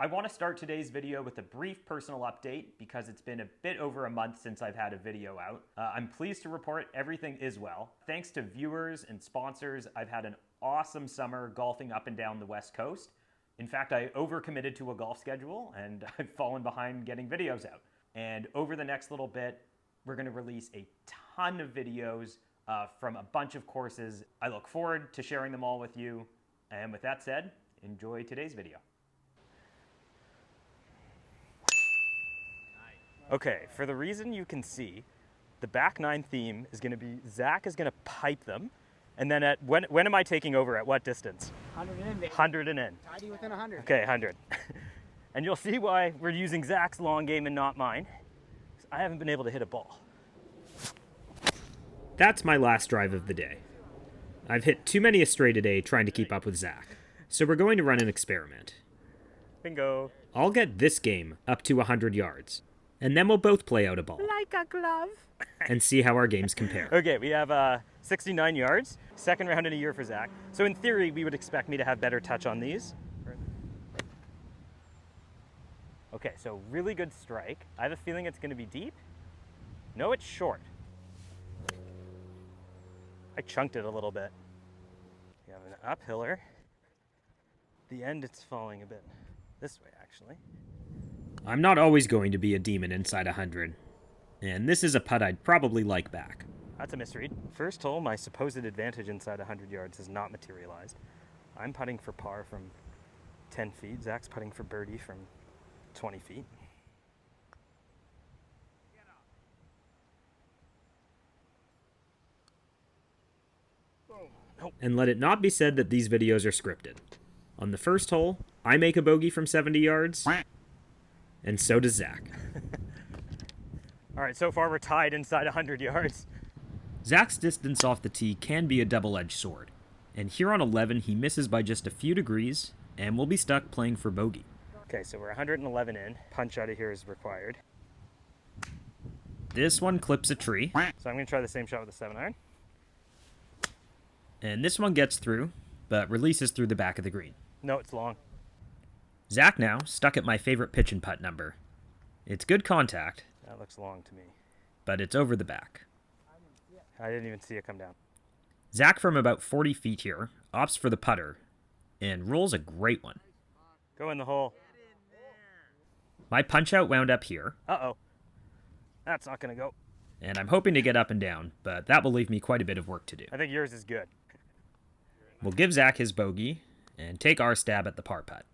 I want to start today's video with a brief personal update because it's been a bit over a month since I've had a video out. I'm pleased to report everything is well. Thanks to viewers and sponsors, I've had an awesome summer golfing up and down the West Coast. In fact, I overcommitted to a golf schedule and I've fallen behind getting videos out. And over the next little bit, we're going to release a ton of videos from a bunch of courses. I look forward to sharing them all with you. And with that said, enjoy today's video. Okay, for the reason you can see, the back nine theme is going to be Zach is going to pipe them, and then at when am I taking over? At what distance? 100 and in, baby. 100 and in. Tidy within 100. Okay, 100. And you'll see why we're using Zach's long game and not mine. I haven't been able to hit a ball. That's my last drive of the day. I've hit too many astray today trying to keep up with Zach, so we're going to run an experiment. Bingo. I'll get this game up to 100 yards. And then we'll both play out a ball. Like a glove. And see how our games compare. Okay, we have 69 yards. Second round in a year for Zach. So in theory, we would expect me to have better touch on these. Okay, so really good strike. I have a feeling it's going to be deep. No, it's short. I chunked it a little bit. We have an uphiller. The end, it's falling a bit this way, actually. I'm not always going to be a demon inside 100, and this is a putt I'd probably like back. That's a misread. First hole, my supposed advantage inside 100 yards has not materialized. I'm putting for par from 10 feet. Zach's putting for birdie from 20 feet. Nope. And let it not be said that these videos are scripted. On the first hole, I make a bogey from 70 yards. And so does Zach. All right, so far we're tied inside 100 yards. Zach's distance off the tee can be a double-edged sword. And here on 11, he misses by just a few degrees, and we'll be stuck playing for bogey. Okay, so we're 111 in. Punch out of here is required. This one clips a tree. So I'm going to try the same shot with a 7-iron. And this one gets through, but releases through the back of the green. No, it's long. Zach now, stuck at my favorite pitch and putt number. It's good contact. That looks long to me. But it's over the back. I didn't even see it come down. Zach from about 40 feet here opts for the putter and rolls a great one. Go in the hole. My punch out wound up here. Uh-oh. That's not going to go. And I'm hoping to get up and down, but that will leave me quite a bit of work to do. I think yours is good. We'll give Zach his bogey and take our stab at the par putt.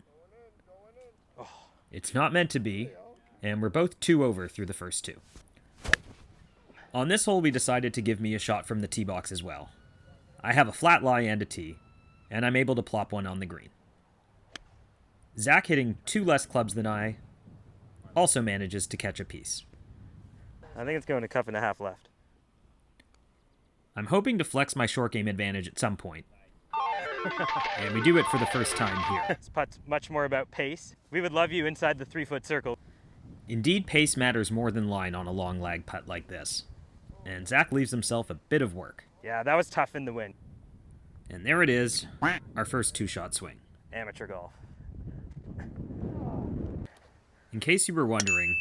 It's not meant to be, and we're both 2 over through the first 2. On this hole, we decided to give me a shot from the tee box as well. I have a flat lie and a tee, and I'm able to plop one on the green. Zach, hitting 2 less clubs than I, also manages to catch a piece. I think it's going a cup and a half left. I'm hoping to flex my short game advantage at some point. And we do it for the first time here. This putt's much more about pace. We would love you inside the 3-foot circle. Indeed, pace matters more than line on a long lag putt like this. And Zach leaves himself a bit of work. Yeah, that was tough in the wind. And there it is, our first 2-shot swing. Amateur golf. In case you were wondering,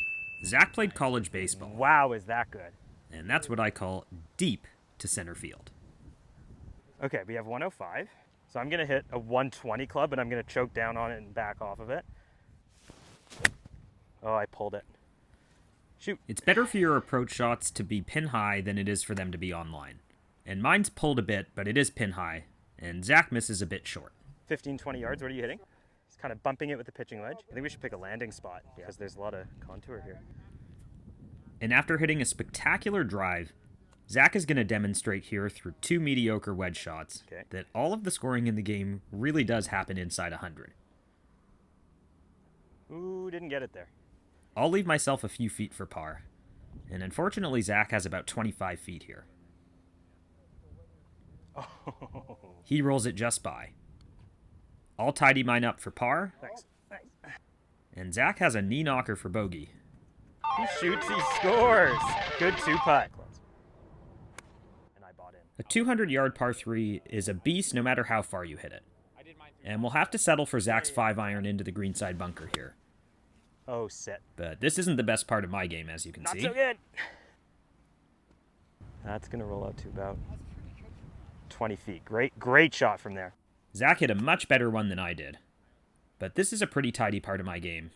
Zach played college baseball. Wow, is that good. And that's what I call deep to center field. Okay, we have 105. So I'm going to hit a 120 club, and I'm going to choke down on it and back off of it. Oh, I pulled it. Shoot. It's better for your approach shots to be pin high than it is for them to be on line. And mine's pulled a bit, but it is pin high, and Zach misses a bit short. 15, 20 yards, what are you hitting? It's kind of bumping it with the pitching wedge. I think we should pick a landing spot, because there's a lot of contour here. And after hitting a spectacular drive, Zach is going to demonstrate here through 2 mediocre wedge shots that all of the scoring in the game really does happen inside 100. Ooh, didn't get it there. I'll leave myself a few feet for par, and unfortunately Zach has about 25 feet here. Oh. He rolls it just by. I'll tidy mine up for par. Thanks. And Zach has a knee knocker for bogey. He shoots, he scores. Good 2-putt. A 200-yard par 3 is a beast no matter how far you hit it. And we'll have to settle for Zack's 5-iron into the greenside bunker here. Oh, sit. But this isn't the best part of my game, as you can Not see. so good. That's going to roll out to about 20 feet. Great shot from there. Zack hit a much better one than I did. But this is a pretty tidy part of my game.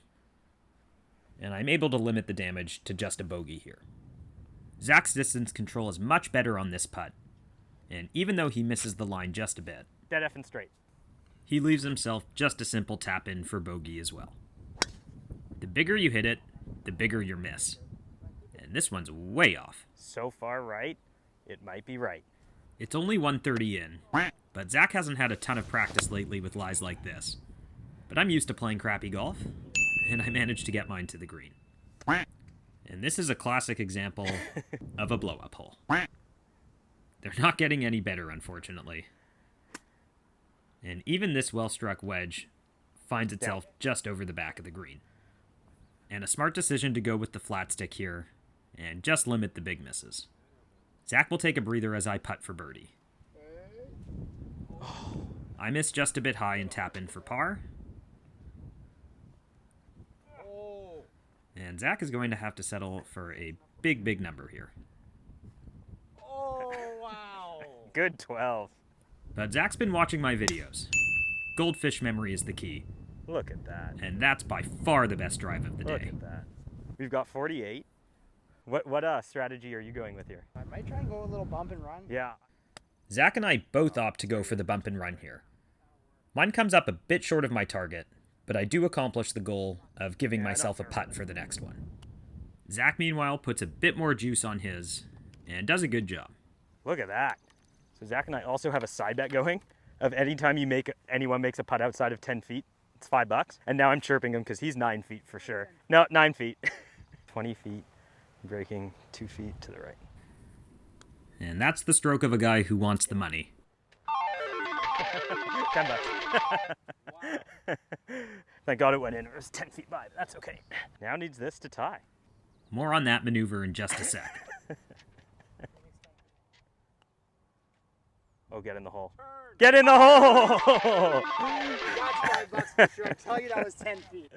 And I'm able to limit the damage to just a bogey here. Zack's distance control is much better on this putt. And even though he misses the line just a bit, Dead effing straight. he leaves himself just a simple tap in for bogey as well. The bigger you hit it, the bigger your miss. And this one's way off. So far right, it might be right. It's only 130 in, but Zack hasn't had a ton of practice lately with lies like this. But I'm used to playing crappy golf, and I managed to get mine to the green. And this is a classic example of a blow-up hole. They're not getting any better, unfortunately. And even this well-struck wedge finds itself just over the back of the green. And a smart decision to go with the flat stick here, and just limit the big misses. Zack will take a breather as I putt for birdie. I miss just a bit high and tap in for par. And Zack is going to have to settle for a big number here. Oh, wow. Good 12. But Zack's been watching my videos. Goldfish memory is the key, Look at that. and that's by far the best drive of the Look day. at that. We've got 48. What strategy are you going with here? I might try and go a little bump and run. Yeah. Zack and I both opt to go for the bump and run here. Mine comes up a bit short of my target, but I do accomplish the goal of giving myself a putt for the next one. Zack, meanwhile, puts a bit more juice on his, and does a good job. Look at that. So Zack and I also have a side bet going of anytime anyone makes a putt outside of 10 feet, it's $5. And now I'm chirping him because he's 9 feet for sure. No, 9 feet. 20 feet, breaking 2 feet to the right. And that's the stroke of a guy who wants the money. $10. Thank God it went in. It was 10 feet by, but that's okay. Now needs this to tie. More on that maneuver in just a sec. Oh, get in the hole. Get in the hole! That's $5 for sure. I tell you that was 10 feet.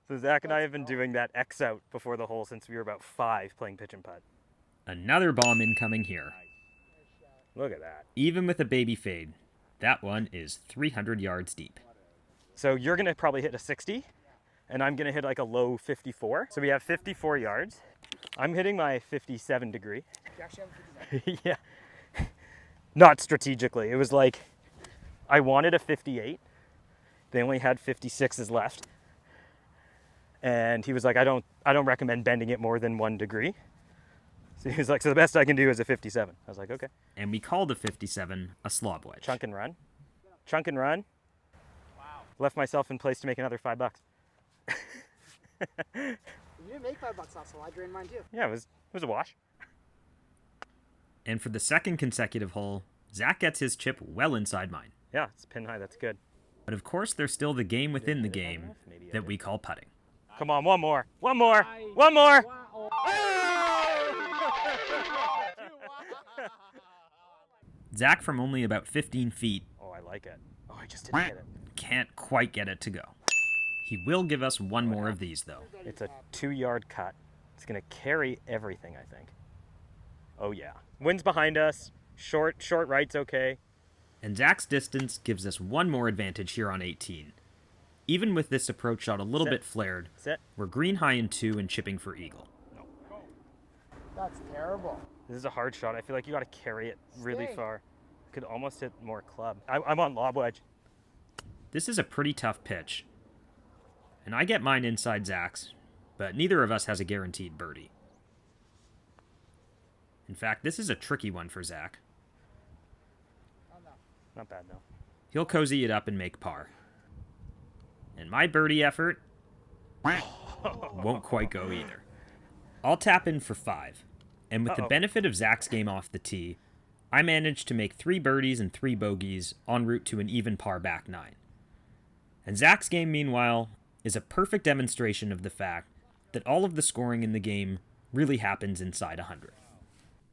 So Zack and I have been doing that X out before the hole since we were about 5 playing pitch and putt. Another bomb incoming here. Look at that. Even with a baby fade, that one is 300 yards deep. So you're going to probably hit a 60, and I'm going to hit like a low 54. So we have 54 yards. I'm hitting my 57 degree. You actually have a 57. Yeah. Not strategically. It was like I wanted a 58. They only had 56s left. And he was like, I don't recommend bending it more than 1 degree. So he was like, so the best I can do is a 57. I was like, okay. And we call the 57 a slob wedge. Chunk and run. Chunk and run. Wow. Left myself in place to make another $5. You didn't make $5 off, so I drained mine too. Yeah, it was a wash. And for the second consecutive hole, Zack gets his chip well inside mine. Yeah, it's pin high. That's good. But of course, there's still the game within the game that we call putting. Come on, one more. One more. One more. Zack, from only about 15 feet, Oh, I like it. Oh, I just didn't hit it. can't quite get it to go. He will give us one more of these, though. It's a 2-yard cut. It's going to carry everything, I think. Oh, yeah. Wind's behind us. Short right's okay. And Zack's distance gives us one more advantage here on 18. Even with this approach shot a little bit flared, Sit. we're green high in 2 and chipping for eagle. That's terrible. This is a hard shot. I feel like you got to carry it really Stay. far. Could almost hit more club. I'm on lob wedge. This is a pretty tough pitch. And I get mine inside Zack's, but neither of us has a guaranteed birdie. In fact, this is a tricky one for Zack. Oh, no. Not bad, though. He'll cozy it up and make par. And my birdie effort won't quite go either. I'll tap in for 5. And with the benefit of Zack's game off the tee, I managed to make 3 birdies and 3 bogeys en route to an even par back 9. And Zack's game, meanwhile, is a perfect demonstration of the fact that all of the scoring in the game really happens inside 100.